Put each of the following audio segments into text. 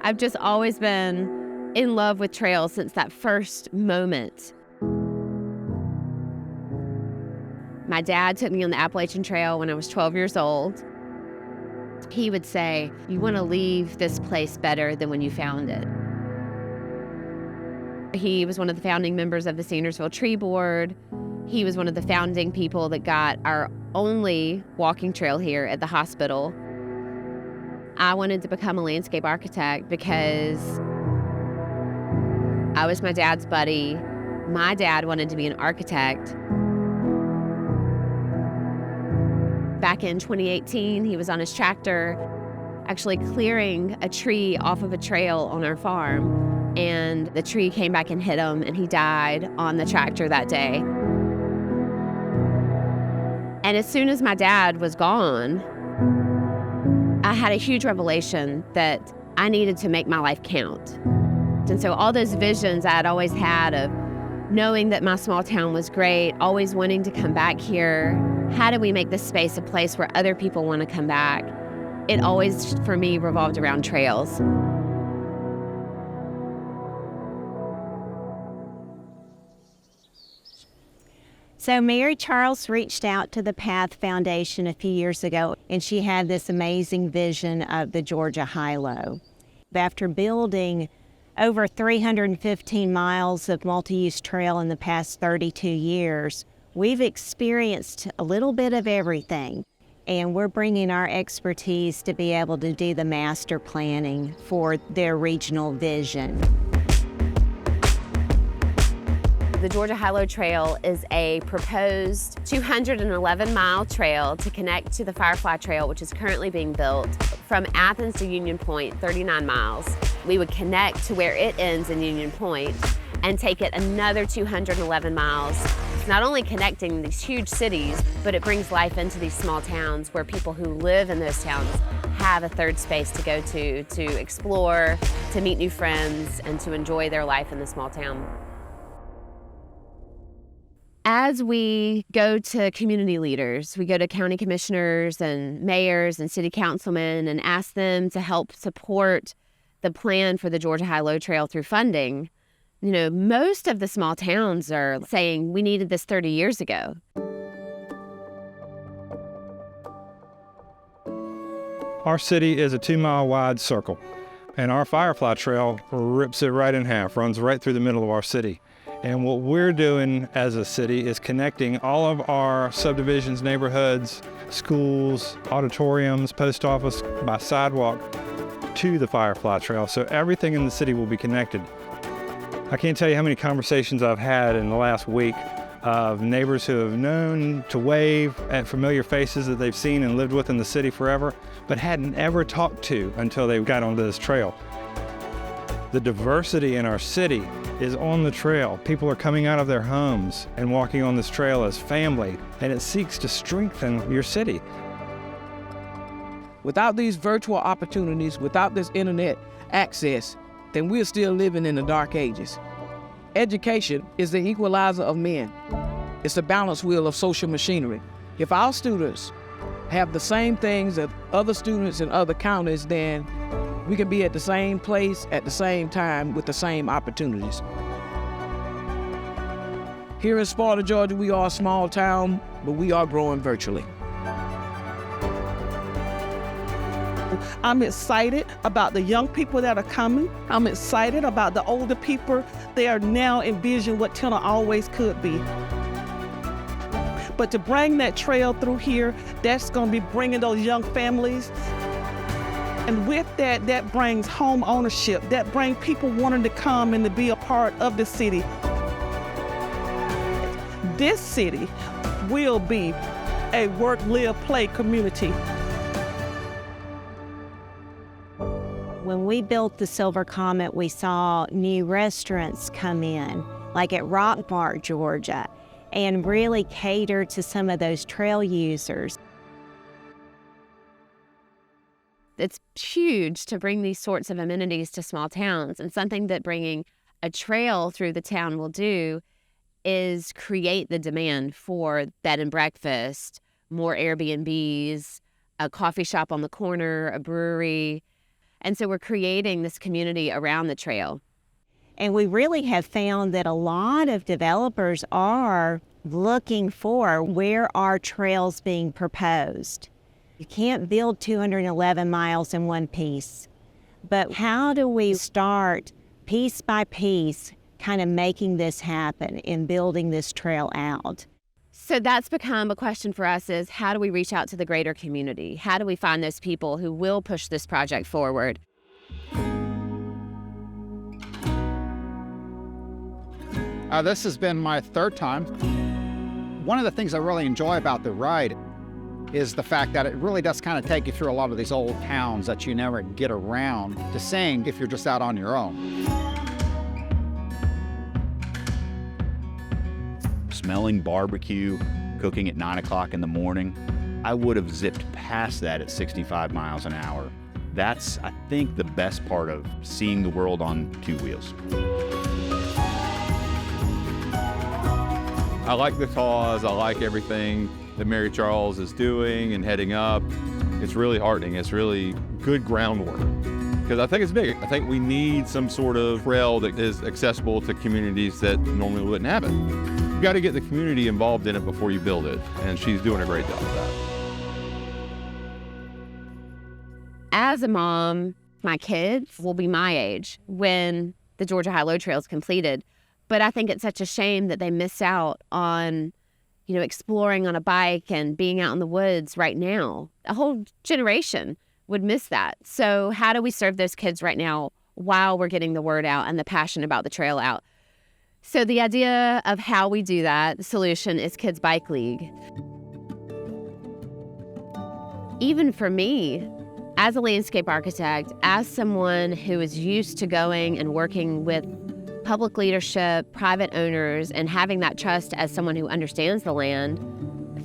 I've just always been in love with trails since that first moment. My dad took me on the Appalachian Trail when I was 12 years old. He would say, "You want to leave this place better than when you found it." He was one of the founding members of the Sandersville Tree Board. He was one of the founding people that got our only walking trail here at the hospital. I wanted to become a landscape architect because I was my dad's buddy. My dad wanted to be an architect. Back in 2018, he was on his tractor actually clearing a tree off of a trail on our farm, and the tree came back and hit him, and he died on the tractor that day. And as soon as my dad was gone, I had a huge revelation that I needed to make my life count. And so all those visions I'd always had of knowing that my small town was great, always wanting to come back here, how do we make this space a place where other people want to come back? It always, for me, revolved around trails. So Mary Charles reached out to the Path Foundation a few years ago, and she had this amazing vision of the Georgia High-Low. After building over 315 miles of multi-use trail in the past 32 years, we've experienced a little bit of everything, and we're bringing our expertise to be able to do the master planning for their regional vision. The Georgia High-Low Trail is a proposed 211-mile trail to connect to the Firefly Trail, which is currently being built from Athens to Union Point, 39 miles. We would connect to where it ends in Union Point and take it another 211 miles. It's not only connecting these huge cities, but it brings life into these small towns where people who live in those towns have a third space to go to explore, to meet new friends, and to enjoy their life in the small town. As we go to community leaders, we go to county commissioners and mayors and city councilmen and ask them to help support the plan for the Georgia High-Low Trail through funding. You know, most of the small towns are saying we needed this 30 years ago. Our city is a 2-mile wide circle, and our Firefly Trail rips it right in half, runs right through the middle of our city. And what we're doing as a city is connecting all of our subdivisions, neighborhoods, schools, auditoriums, post office by sidewalk to the Firefly Trail. So everything in the city will be connected. I can't tell you how many conversations I've had in the last week of neighbors who have known to wave at familiar faces that they've seen and lived with in the city forever, but hadn't ever talked to until they got onto this trail. The diversity in our city is on the trail. People are coming out of their homes and walking on this trail as family, and it seeks to strengthen your city. Without these virtual opportunities, without this internet access, then we're still living in the dark ages. Education is the equalizer of men. It's the balance wheel of social machinery. If our students have the same things that other students in other counties, then we can be at the same place at the same time with the same opportunities. Here in Sparta, Georgia, we are a small town, but we are growing virtually. I'm excited about the young people that are coming. I'm excited about the older people. They are now envisioning what Tinner always could be. But to bring that trail through here, that's going to be bringing those young families. And with that, that brings home ownership. That brings people wanting to come and to be a part of the city. This city will be a work, live, play community. When we built the Silver Comet, we saw new restaurants come in, like at Rockmart, Georgia, and really cater to some of those trail users. It's huge to bring these sorts of amenities to small towns, and something that bringing a trail through the town will do is create the demand for bed and breakfast, more Airbnbs, a coffee shop on the corner, a brewery. And so we're creating this community around the trail. And we really have found that a lot of developers are looking for where are trails being proposed. You can't build 211 miles in one piece, but how do we start piece by piece kind of making this happen and building this trail out? So that's become a question for us, is how do we reach out to the greater community? How do we find those people who will push this project forward? This has been my third time. One of the things I really enjoy about the ride is the fact that it really does kind of take you through a lot of these old towns that you never get around to seeing if you're just out on your own. Smelling barbecue, cooking at 9 o'clock in the morning, I would have zipped past that at 65 miles an hour. That's, I think, the best part of seeing the world on two wheels. I like the cause. I like everything that Mary Charles is doing and heading up. It's really heartening. It's really good groundwork, because I think it's big. I think we need some sort of trail that is accessible to communities that normally wouldn't have it. You got to get the community involved in it before you build it, and she's doing a great job of that. As a mom, my kids will be my age when the Georgia High-Low Trail is completed. But I think it's such a shame that they miss out on, exploring on a bike and being out in the woods right now. A whole generation would miss that. So how do we serve those kids right now while we're getting the word out and the passion about the trail out? So the idea of how we do that, the solution is Kids Bike League. Even for me, as a landscape architect, as someone who is used to going and working with public leadership, private owners, and having that trust as someone who understands the land,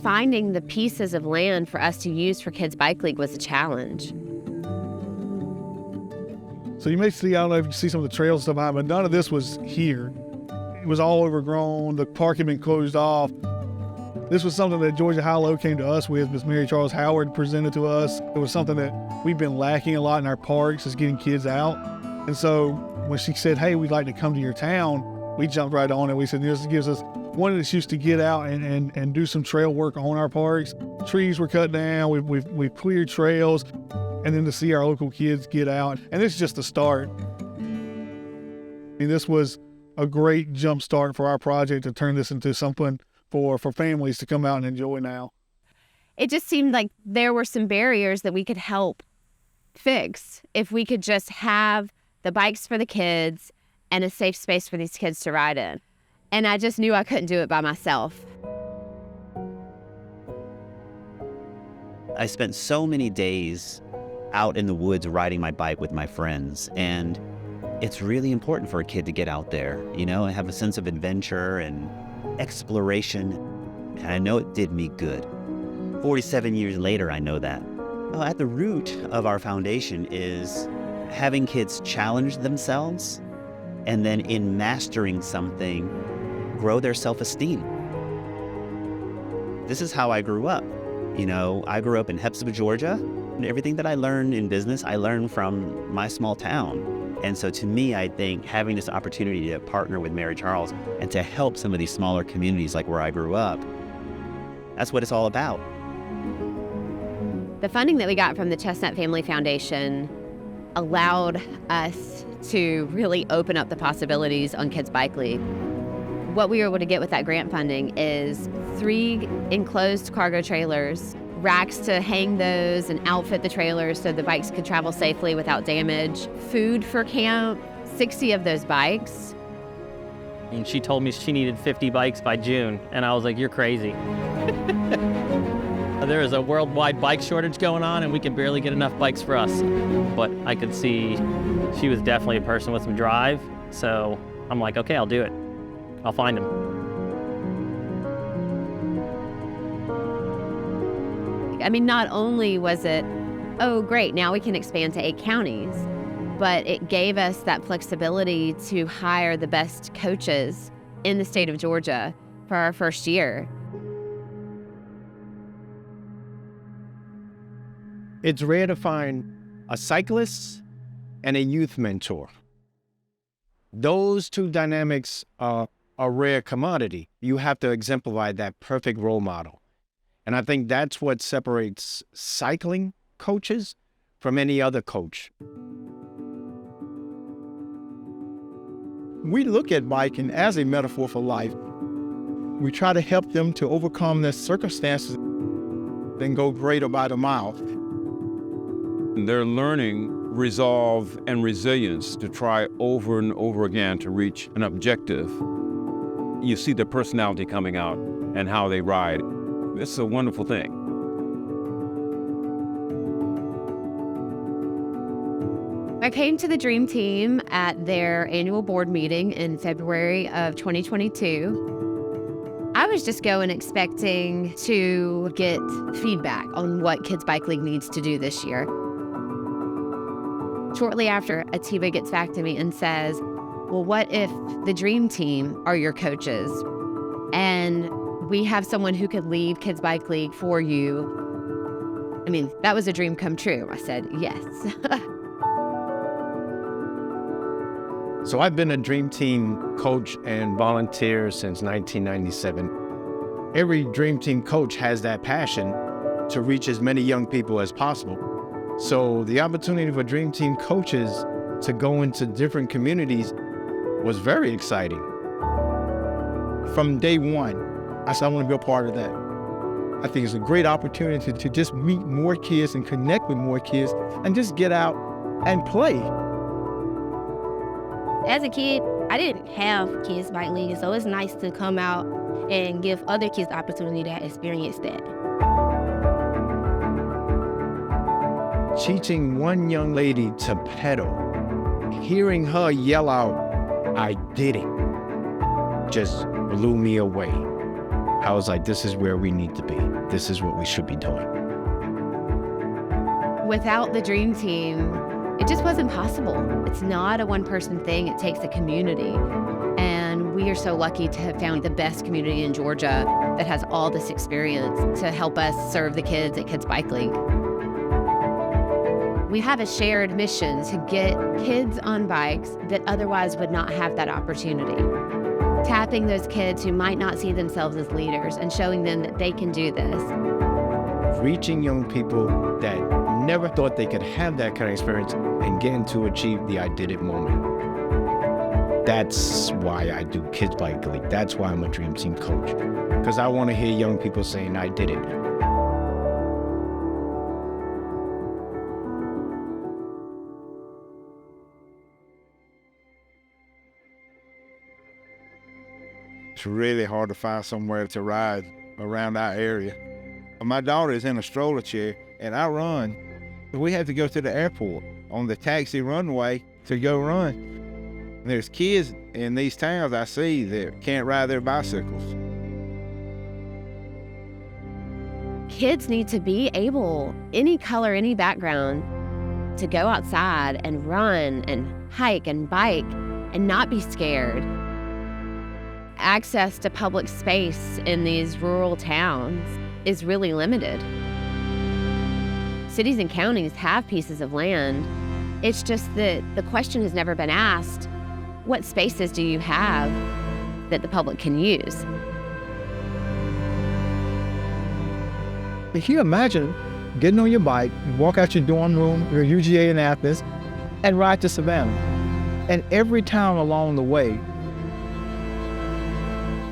finding the pieces of land for us to use for Kids Bike League was a challenge. So you may see, I don't know if you see some of the trails stuff behind, but none of this was here. It was all overgrown. The park had been closed off. This was something that Georgia High-Low came to us with. Miss Mary Charles Howard presented to us. It was something that we've been lacking a lot in our parks, is getting kids out. And so when she said, hey, we'd like to come to your town, we jumped right on it. We said, this gives us one excuse to get out and do some trail work on our parks. Trees were cut down, we've cleared trails, and then to see our local kids get out. And this is just the start. I mean, this was a great jump start for our project to turn this into something for families to come out and enjoy now. It just seemed like there were some barriers that we could help fix if we could just have the bikes for the kids and a safe space for these kids to ride in. And I just knew I couldn't do it by myself. I spent so many days out in the woods riding my bike with my friends, and it's really important for a kid to get out there, and have a sense of adventure and exploration. And I know it did me good. 47 years later, I know that. Well, at the root of our foundation is having kids challenge themselves, and then in mastering something, grow their self-esteem. This is how I grew up. I grew up in Hepzibah, Georgia, and everything that I learned in business, I learned from my small town. And so to me, I think having this opportunity to partner with Mary Charles and to help some of these smaller communities like where I grew up, that's what it's all about. The funding that we got from the Chestnut Family Foundation allowed us to really open up the possibilities on Kids Bike League. What we were able to get with that grant funding is 3 enclosed cargo trailers, racks to hang those and outfit the trailers so the bikes could travel safely without damage, food for camp, 60 of those bikes. And she told me she needed 50 bikes by June, and I was like, you're crazy. There is a worldwide bike shortage going on, and we can barely get enough bikes for us. But I could see she was definitely a person with some drive, so I'm like, okay, I'll do it. I'll find them. I mean, not only was it, oh, great, now we can expand to 8 counties, but it gave us that flexibility to hire the best coaches in the state of Georgia for our first year. It's rare to find a cyclist and a youth mentor. Those two dynamics are a rare commodity. You have to exemplify that perfect role model. And I think that's what separates cycling coaches from any other coach. We look at biking as a metaphor for life. We try to help them to overcome their circumstances, then go greater by the mile. They're learning resolve and resilience to try over and over again to reach an objective. You see the personality coming out and how they ride. This is a wonderful thing. I came to the Dream Team at their annual board meeting in February of 2022. I was just going expecting to get feedback on what Kids Bike League needs to do this year. Shortly after, Atiba gets back to me and says, well, what if the Dream Team are your coaches and we have someone who could leave Kids Bike League for you? I mean, that was a dream come true. I said, yes. So I've been a Dream Team coach and volunteer since 1997. Every Dream Team coach has that passion to reach as many young people as possible. So the opportunity for Dream Team coaches to go into different communities was very exciting. From day one, I said I want to be a part of that. I think it's a great opportunity to just meet more kids and connect with more kids and just get out and play. As a kid, I didn't have Kids Bike League, so it's nice to come out and give other kids the opportunity to experience that. Teaching one young lady to pedal, hearing her yell out, "I did it," just blew me away. I was like, this is where we need to be. This is what we should be doing. Without the Dream Team, it just wasn't possible. It's not a one-person thing. It takes a community. And we are so lucky to have found the best community in Georgia that has all this experience to help us serve the kids at Kids Bike League. We have a shared mission to get kids on bikes that otherwise would not have that opportunity. Tapping those kids who might not see themselves as leaders and showing them that they can do this. Reaching young people that never thought they could have that kind of experience and getting to achieve the I did it moment. That's why I do Kids Bike League. That's why I'm a Dream Team coach. Because I want to hear young people saying, I did it. It's really hard to find somewhere to ride around our area. My daughter is in a stroller chair and I run. We have to go to the airport on the taxi runway to go run. There's kids in these towns I see that can't ride their bicycles. Kids need to be able, any color, any background, to go outside and run and hike and bike and not be scared. Access to public space in these rural towns is really limited. Cities and counties have pieces of land. It's just that the question has never been asked, what spaces do you have that the public can use? Can you imagine getting on your bike, walk out your dorm room, your UGA in Athens, and ride to Savannah? And every town along the way,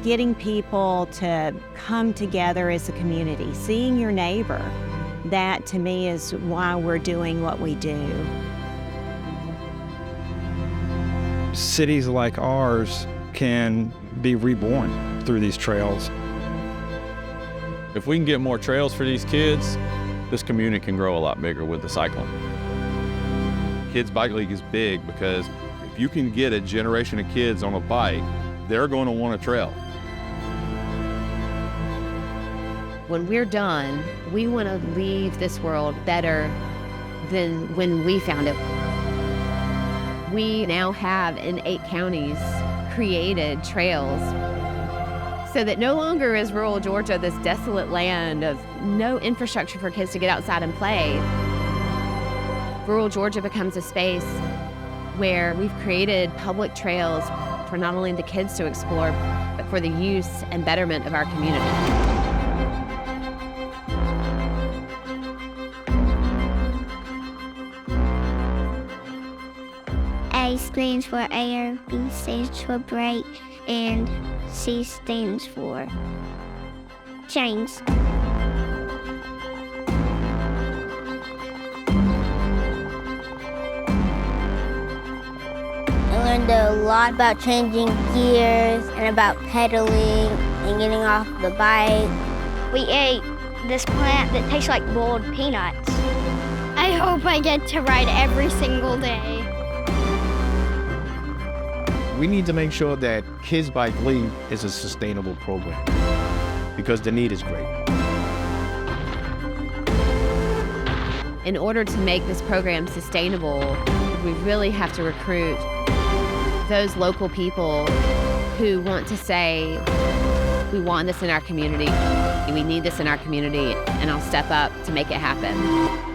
getting people to come together as a community, seeing your neighbor, that to me is why we're doing what we do. Cities like ours can be reborn through these trails. If we can get more trails for these kids, this community can grow a lot bigger with the cycling. Kids Bike League is big because if you can get a generation of kids on a bike, they're going to want a trail. When we're done, we want to leave this world better than when we found it. We now have in 8 counties created trails so that no longer is rural Georgia this desolate land of no infrastructure for kids to get outside and play. Rural Georgia becomes a space where we've created public trails for not only the kids to explore, but for the use and betterment of our community. A stands for air, B stands for brake, and C stands for chains. I learned a lot about changing gears and about pedaling and getting off the bike. We ate this plant that tastes like boiled peanuts. I hope I get to ride every single day. We need to make sure that Kids Bike League is a sustainable program because the need is great. In order to make this program sustainable, we really have to recruit those local people who want to say, we want this in our community, we need this in our community, and I'll step up to make it happen.